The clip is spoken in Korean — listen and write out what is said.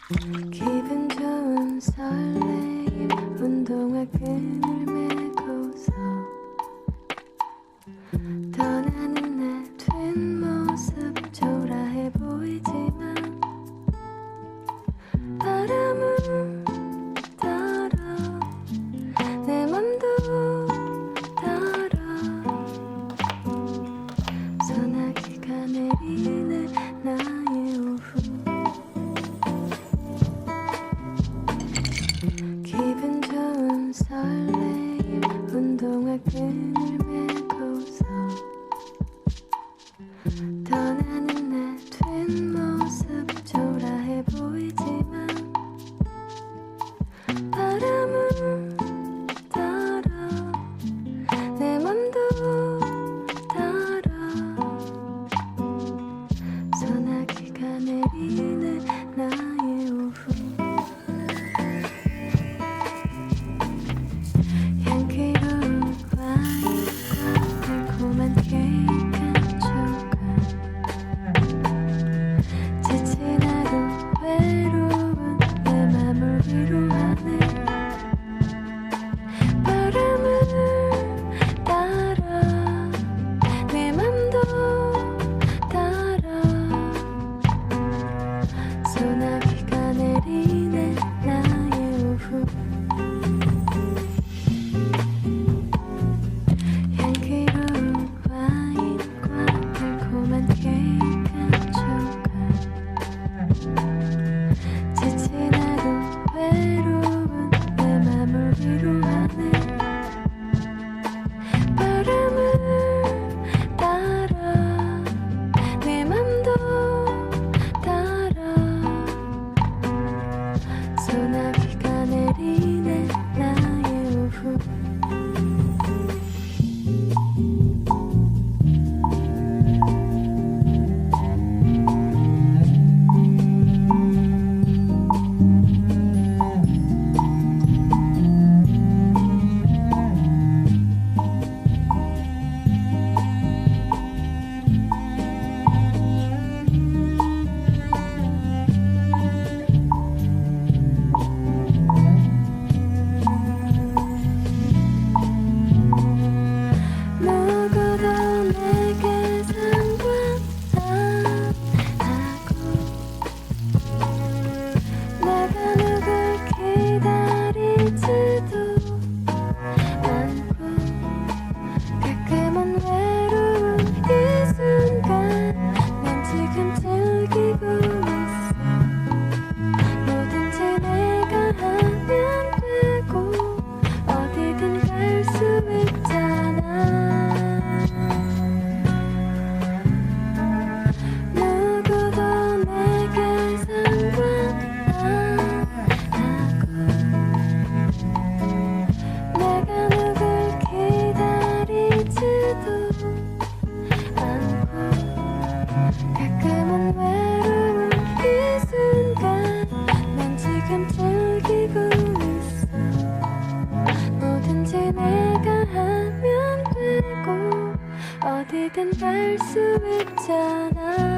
기분 좋은 설레임 운동화 끈을 메고서 떠나는 내 뒷모습 초라해 보이지만 바람은 따라 내 맘도 따라 소나기가 내리는 나의 오후 기분 좋은 설레임 운동화 끈을 메고서 떠나는 내 뒷모습 초라해 보이지만 바람은 따라 내 맘도 따라 소나기가 내리는 나의 오후 향기로운 과일과 달콤한 케이크 한 조각 지친 하루 외로운 내 맘을 위로하네 바람을 따라 내 맘도 따라 소나기가 내리는 나의 오후 향기로운 와인과 달콤한 케이크 한 조각 지친 하루 외로운 내 맘을 위로하네 바람을 따라 내 맘도 따라 소나기가 내리는 나의 오후 누구도 내게 상관 안 하고 내가 누굴 기다리지도 않고 가끔은 외로운 이 순간 난 지금 즐기고 있어 뭐든지 내가 하면 되고 어디든 갈 수 있잖아 누구도 내게 상관 안 하고 내가 누굴 기다리지도 않고 가끔은 외로운 이 순간 난 지금 즐기고 있어 뭐든지 내가 하면 되고 어디든 갈 수 있잖아